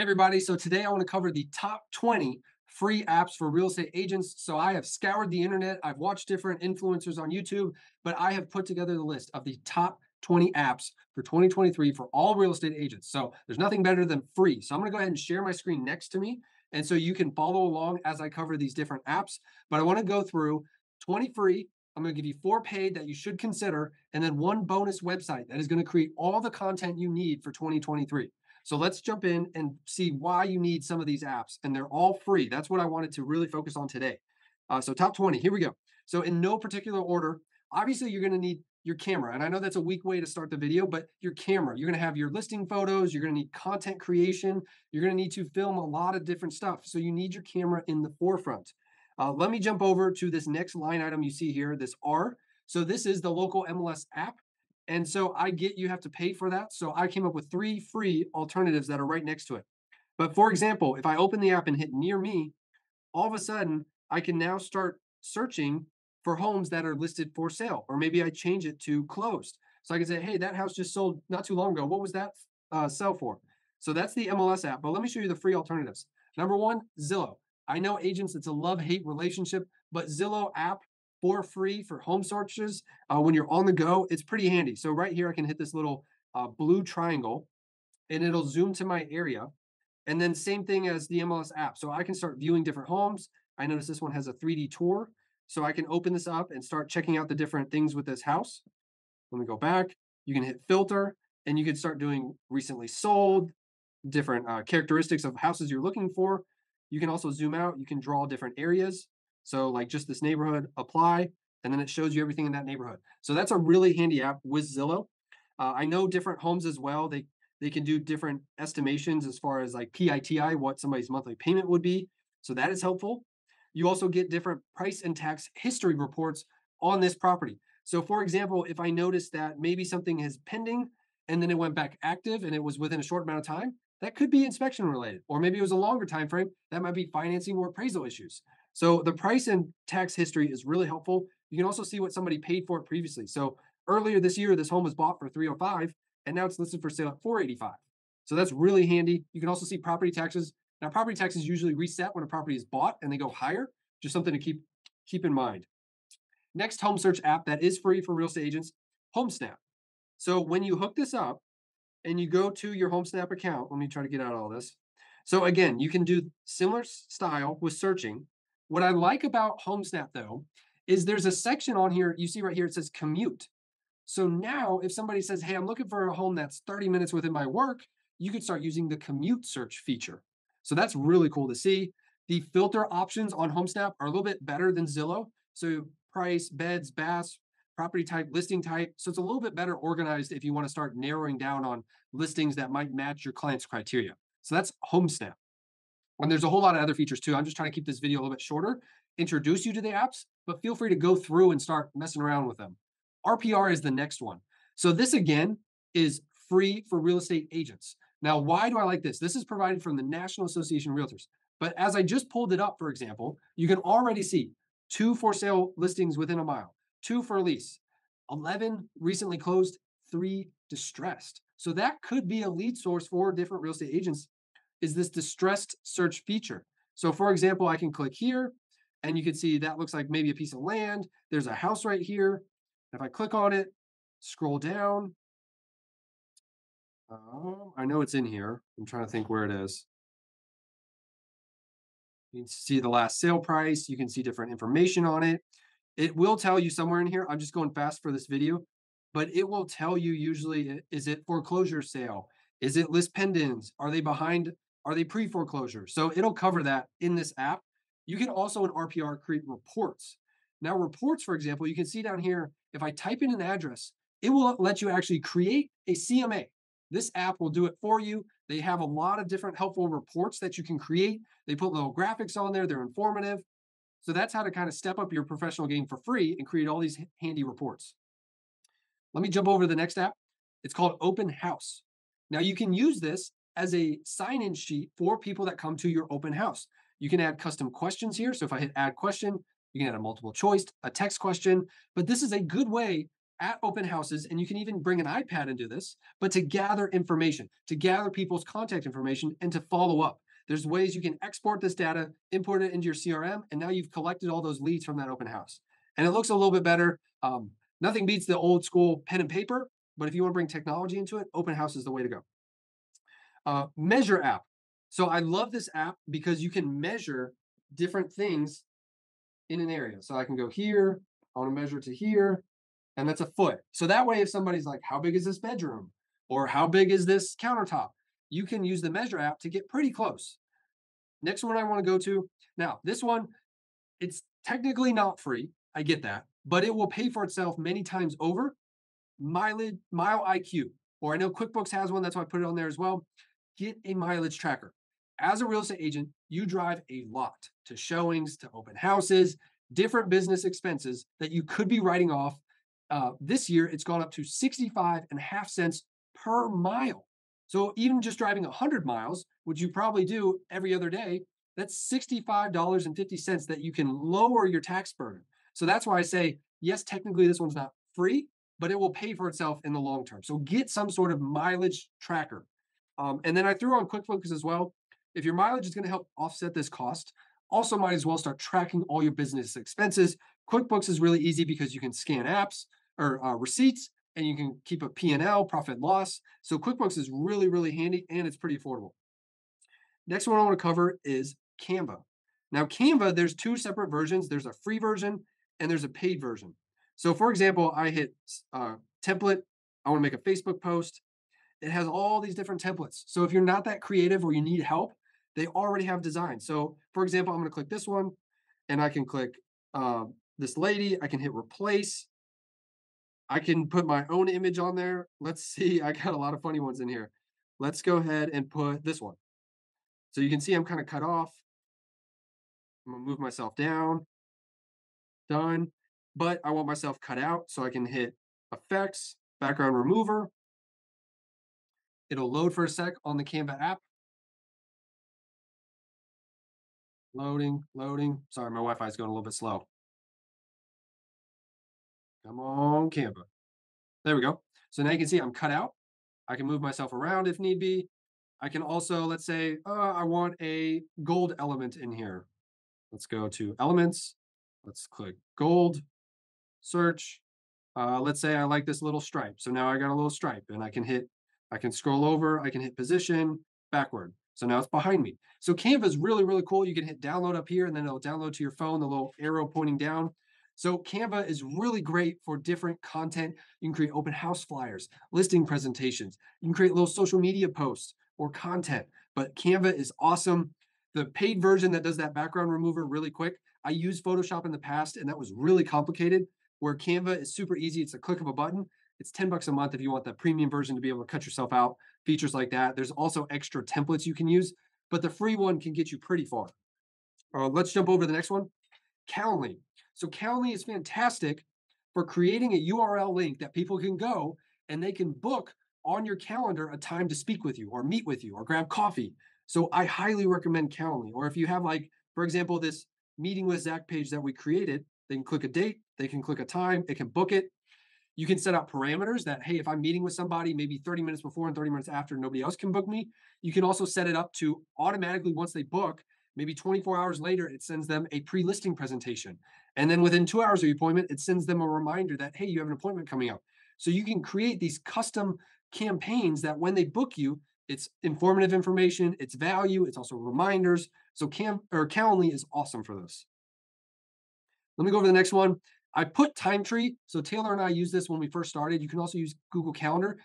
Hey everybody, so today I want to cover the top 20 free apps for real estate agents. So I have scoured the internet, I've watched different influencers on YouTube, but I have put together the list of the top 20 apps for 2023 for all real estate agents. So there's nothing better than free. So I'm going to go ahead and share my screen next to me. And so you can follow along as I cover these different apps. But I want to go through 20 free. I'm going to give you 4 paid that you should consider, and then 1 bonus website that is going to create all the content you need for 2023. So let's jump in and see why you need some of these apps. And they're all free. That's what I wanted to really focus on today. So top 20, here we go. So in no particular order, obviously you're going to need your camera. And I know that's a weak way to start the video, but your camera, you're going to have your listing photos, you're going to need content creation, you're going to need to film a lot of different stuff. So you need your camera in the forefront. Let me jump over to this next line item you see here, this R. So this is the local MLS app. And so I get you have to pay for that. So I came up with 3 free alternatives that are right next to it. But for example, if I open the app and hit near me, all of a sudden I can now start searching for homes that are listed for sale, or maybe I change it to closed. So I can say, hey, that house just sold not too long ago. What was that sell for? So that's the MLS app. But let me show you the free alternatives. Number 1, Zillow. I know agents, it's a love-hate relationship, but Zillow app for free for home searches when you're on the go, it's pretty handy. So right here, I can hit this little blue triangle and it'll zoom to my area. And then same thing as the MLS app. So I can start viewing different homes. I notice this one has a 3D tour. So I can open this up and start checking out the different things with this house. Let me go back. You can hit filter and you can start doing recently sold, different characteristics of houses you're looking for. You can also zoom out. You can draw different areas. So like just this neighborhood, apply, and then it shows you everything in that neighborhood. So that's a really handy app with Zillow. I know different homes as well. They can do different estimations as far as like PITI, what somebody's monthly payment would be. So that is helpful. You also get different price and tax history reports on this property. So for example, if I notice that maybe something is pending and then it went back active and it was within a short amount of time, that could be inspection related, or maybe it was a longer time frame. That might be financing or appraisal issues. So the price and tax history is really helpful. You can also see what somebody paid for it previously. So earlier this year, this home was bought for 305, and now it's listed for sale at 485. So that's really handy. You can also see property taxes. Now, property taxes usually reset when a property is bought and they go higher. Just something to keep in mind. Next home search app that is free for real estate agents, Homesnap. So when you hook this up and you go to your Homesnap account, let me try to get out all this. So again, you can do similar style with searching. What I like about Homesnap though, is there's a section on here, you see right here, it says commute. So now if somebody says, hey, I'm looking for a home that's 30 minutes within my work, you could start using the commute search feature. So that's really cool to see. The filter options on Homesnap are a little bit better than Zillow. So price, beds, baths, property type, listing type. So it's a little bit better organized if you want to start narrowing down on listings that might match your client's criteria. So that's Homesnap. And there's a whole lot of other features too. I'm just trying to keep this video a little bit shorter, introduce you to the apps, but feel free to go through and start messing around with them. RPR is the next one. So this again is free for real estate agents. Now, why do I like this? This is provided from the National Association of Realtors. But as I just pulled it up, for example, you can already see 2 for sale listings within a mile, 2 for lease, 11 recently closed, 3 distressed. So that could be a lead source for different real estate agents, is this distressed search feature. So for example, I can click here and you can see that looks like maybe a piece of land. There's a house right here. If I click on it, scroll down, I know it's in here. I'm trying to think where it is. You can see the last sale price. You can see different information on it. It will tell you somewhere in here. I'm just going fast for this video, but it will tell you usually, is it foreclosure sale? Is it list pendants? Are they behind? Are they pre-foreclosure? So it'll cover that in this app. You can also in RPR create reports. Now reports, for example, you can see down here, if I type in an address, it will let you actually create a CMA. This app will do it for you. They have a lot of different helpful reports that you can create. They put little graphics on there. They're informative. So that's how to kind of step up your professional game for free and create all these handy reports. Let me jump over to the next app. It's called Open House. Now you can use this as a sign-in sheet for people that come to your open house. You can add custom questions here. So if I hit add question, you can add a multiple choice, a text question, but this is a good way at open houses, and you can even bring an iPad into this, but to gather information, to gather people's contact information, and to follow up. There's ways you can export this data, import it into your CRM, and now you've collected all those leads from that open house. And it looks a little bit better. Nothing beats the old school pen and paper, but if you want to bring technology into it, open house is the way to go. Measure app. So I love this app because you can measure different things in an area. So I can go here, I want to measure to here, and that's a foot. So that way, if somebody's like, how big is this bedroom? Or how big is this countertop? You can use the measure app to get pretty close. Next one I want to go to. Now, this one, it's technically not free. I get that, but it will pay for itself many times over. MileIQ, or I know QuickBooks has one. That's why I put it on there as well. Get a mileage tracker. As a real estate agent, you drive a lot to showings, to open houses, different business expenses that you could be writing off. This year, it's gone up to 65.5 cents per mile. So even just driving 100 miles, which you probably do every other day, that's $65.50 that you can lower your tax burden. So that's why I say, yes, technically this one's not free, but it will pay for itself in the long term. So get some sort of mileage tracker. And then I threw on QuickBooks as well. If your mileage is going to help offset this cost, also might as well start tracking all your business expenses. QuickBooks is really easy because you can scan apps or receipts, and you can keep a P&L, profit loss. So QuickBooks is really, really handy, and it's pretty affordable. Next one I want to cover is Canva. Now, Canva, there's two separate versions. There's a free version and there's a paid version. So for example, I hit template. I want to make a Facebook post. It has all these different templates. So if you're not that creative or you need help, they already have designs. So for example, I'm going to click this one and I can click this lady. I can hit replace. I can put my own image on there. Let's see. I got a lot of funny ones in here. Let's go ahead and put this one. So you can see I'm kind of cut off. I'm going to move myself down. Done. But I want myself cut out, so I can hit effects, background remover. It'll load for a sec on the Canva app. Loading. Sorry, my Wi-Fi is going a little bit slow. Come on, Canva. There we go. So now you can see I'm cut out. I can move myself around if need be. I can also, let's say, I want a gold element in here. Let's go to elements. Let's click gold, search. Let's say I like this little stripe. So now I got a little stripe and I can scroll over, I can hit position, backward. So now it's behind me. So Canva is really, really cool. You can hit download up here and then it'll download to your phone, the little arrow pointing down. So Canva is really great for different content. You can create open house flyers, listing presentations. You can create little social media posts or content, but Canva is awesome. The paid version that does that background remover really quick. I used Photoshop in the past and that was really complicated, where Canva is super easy. It's a click of a button. It's $10 a month if you want the premium version to be able to cut yourself out, features like that. There's also extra templates you can use, but the free one can get you pretty far. Let's jump over to the next one. Calendly. So Calendly is fantastic for creating a URL link that people can go and they can book on your calendar a time to speak with you or meet with you or grab coffee. So I highly recommend Calendly. Or if you have, like, for example, this meeting with Zach page that we created, they can click a date, they can click a time, it can book it. You can set up parameters that, hey, if I'm meeting with somebody, maybe 30 minutes before and 30 minutes after, nobody else can book me. You can also set it up to automatically, once they book, maybe 24 hours later, it sends them a pre-listing presentation. And then within 2 hours of the appointment, it sends them a reminder that, hey, you have an appointment coming up. So you can create these custom campaigns that when they book you, it's informative information, it's value, it's also reminders. So Calendly is awesome for this. Let me go over the next one. I put Timetree. So Taylor and I used this when we first started. You can also use Google Calendar,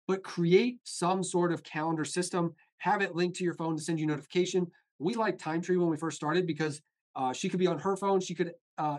but create some sort of calendar system. Have it linked to your phone to send you notification. We liked Timetree when we first started because she could be on her phone. She could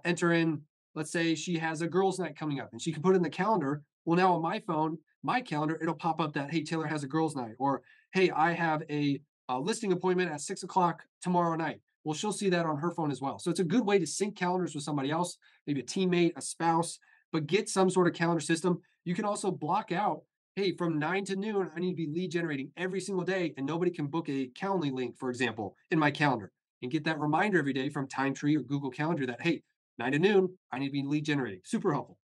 enter in, let's say she has a girls' night coming up and she can put it in the calendar. Well, now on my phone, my calendar, it'll pop up that, hey, Taylor has a girls' night, or hey, I have a listing appointment at 6 o'clock tomorrow night. Well, she'll see that on her phone as well. So it's a good way to sync calendars with somebody else, maybe a teammate, a spouse, but get some sort of calendar system. You can also block out, hey, from 9 to noon, I need to be lead generating every single day, and nobody can book a Calendly link, for example, in my calendar, and get that reminder every day from Timetree or Google Calendar that, hey, 9 to noon, I need to be lead generating. Super helpful.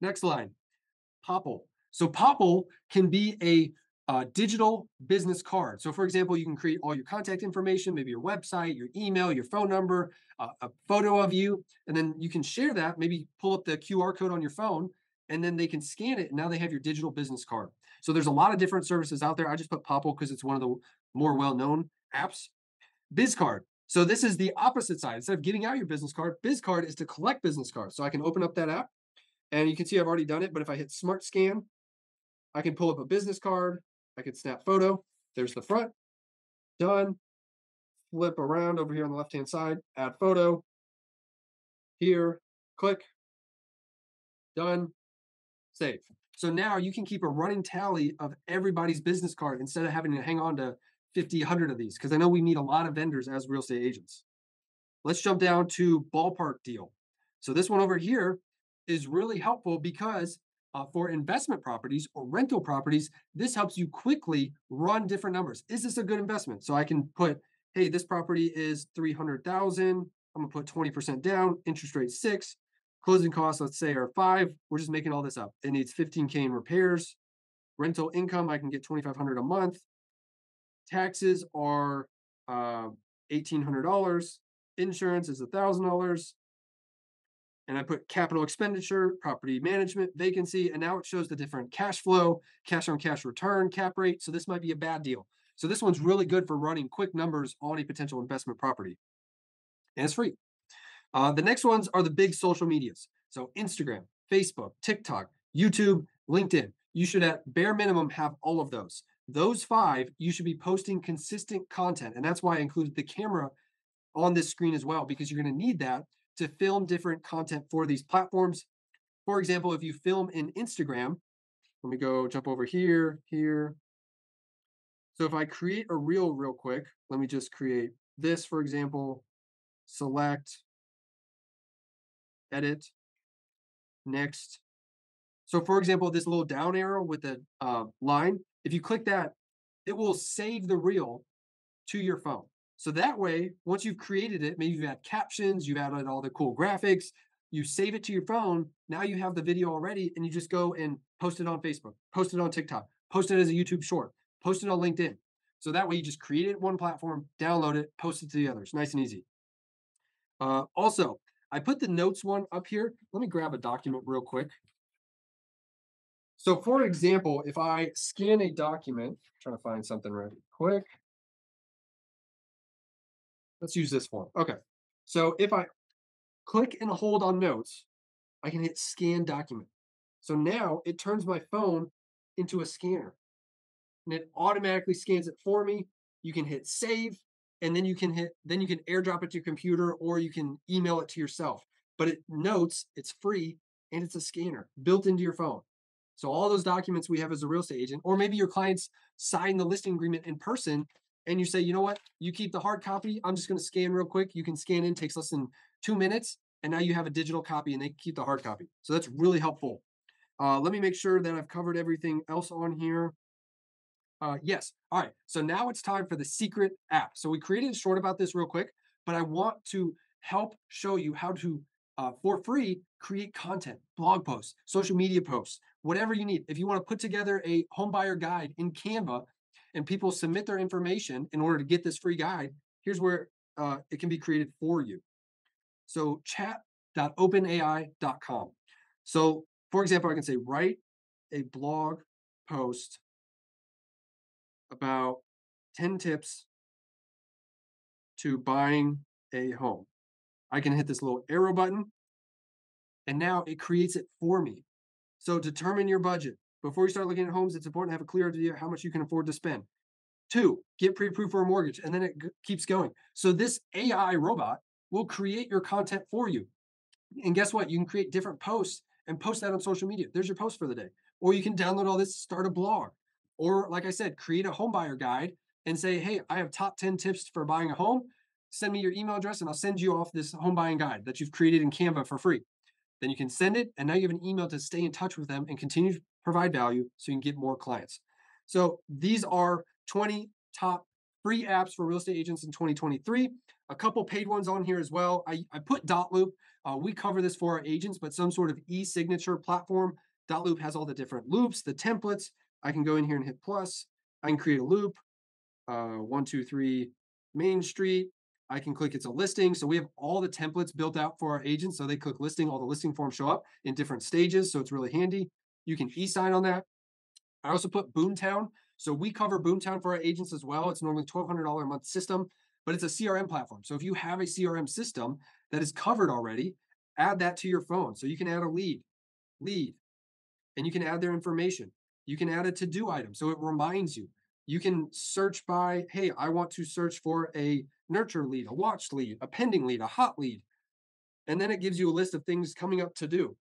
Next line, Popl. So Popl can be a digital business card. So for example, you can create all your contact information, maybe your website, your email, your phone number, a photo of you, and then you can share that, maybe pull up the QR code on your phone, and then they can scan it. And now they have your digital business card. So there's a lot of different services out there. I just put Popl because it's one of the more well-known apps. Bizcard. So this is the opposite side. Instead of getting out your business card, Bizcard is to collect business cards. So I can open up that app and you can see I've already done it. But if I hit Smart Scan, I can pull up a business card. I can snap photo. There's the front. Done. Flip around over here on the left-hand side. Add photo. Here. Click. Done. Save. So now you can keep a running tally of everybody's business card instead of having to hang on to 50, 100 of these, because I know we meet a lot of vendors as real estate agents. Let's jump down to BallparkDeal. So this one over here is really helpful because for investment properties or rental properties, this helps you quickly run different numbers. Is this a good investment? So I can put, hey, this property is 300,000. I'm gonna put 20% down, interest rate 6, closing costs, let's say, are 5. We're just making all this up. It needs 15K in repairs. Rental income, I can get 2,500 a month. Taxes are $1,800. Insurance is $1,000. And I put capital expenditure, property management, vacancy, and now it shows the different cash flow, cash on cash return, cap rate. So this might be a bad deal. So this one's really good for running quick numbers on a potential investment property. And it's free. The next ones are the big social medias. So Instagram, Facebook, TikTok, YouTube, LinkedIn. You should at bare minimum have all of those. Those 5, you should be posting consistent content. And that's why I included the camera on this screen as well, because you're going to need that to film different content for these platforms. For example, if you film in Instagram, let me go jump over here. So if I create a reel real quick, let me just create this, for example, select, edit, next. So for example, this little down arrow with the line, if you click that, it will save the reel to your phone. So that way, once you've created it, maybe you've had captions, you've added all the cool graphics, you save it to your phone. Now you have the video already, and you just go and post it on Facebook, post it on TikTok, post it as a YouTube short, post it on LinkedIn. So that way you just create it one platform, download it, post it to the others. Nice and easy. Also, I put the notes one up here. Let me grab a document real quick. So for example, if I scan a document, trying to find something really quick. Let's use this form. Okay. So if I click and hold on notes, I can hit scan document. So now it turns my phone into a scanner and it automatically scans it for me. You can hit save and then you can airdrop it to your computer or you can email it to yourself. But it notes, it's free, and it's a scanner built into your phone. So all those documents we have as a real estate agent, or maybe your clients sign the listing agreement in person and you say, you know what, you keep the hard copy. I'm just going to scan real quick. You can scan in, takes less than 2 minutes. And now you have a digital copy and they keep the hard copy. So that's really helpful. Let me make sure that I've covered everything else on here. Yes. All right. So now it's time for the secret app. So we created a short about this real quick, but I want to help show you how to, for free, create content, blog posts, social media posts, whatever you need. If you want to put together a home buyer guide in Canva and people submit their information in order to get this free guide, here's where it can be created for you. So chat.openai.com. So for example, I can say, write a blog post about 10 tips to buying a home. I can hit this little arrow button and now it creates it for me. So determine your budget. Before you start looking at homes, it's important to have a clear idea how much you can afford to spend. 2, get pre-approved for a mortgage, and then it keeps going. So this AI robot will create your content for you. And guess what? You can create different posts and post that on social media. There's your post for the day. Or you can download all this, start a blog. Or like I said, create a home buyer guide and say, hey, I have top 10 tips for buying a home. Send me your email address and I'll send you off this home buying guide that you've created in Canva for free. Then you can send it, and now you have an email to stay in touch with them and continue to provide value so you can get more clients. So these are 20 top free apps for real estate agents in 2023. A couple paid ones on here as well. I put Dotloop. We cover this for our agents, but some sort of e-signature platform. Dotloop has all the different loops, the templates. I can go in here and hit plus. I can create a loop. 123 Main Street. I can click it's a listing. So we have all the templates built out for our agents. So they click listing, all the listing forms show up in different stages. So it's really handy. You can e-sign on that. I also put Boomtown. So we cover Boomtown for our agents as well. It's normally $1,200 a month system, but it's a CRM platform. So if you have a CRM system that is covered already, add that to your phone. So you can add a lead, and you can add their information. You can add a to-do item. So it reminds you. You can search by, hey, I want to search for a nurture lead, a watch lead, a pending lead, a hot lead. And then it gives you a list of things coming up to do.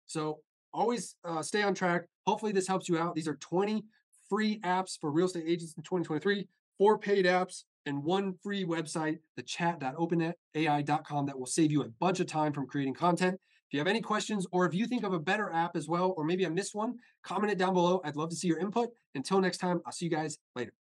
So always stay on track. Hopefully this helps you out. These are 20 free apps for real estate agents in 2023, 4 paid apps, and 1 free website, the chat.openai.com, that will save you a bunch of time from creating content. If you have any questions, or if you think of a better app as well, or maybe I missed one, comment it down below. I'd love to see your input. Until next time, I'll see you guys later.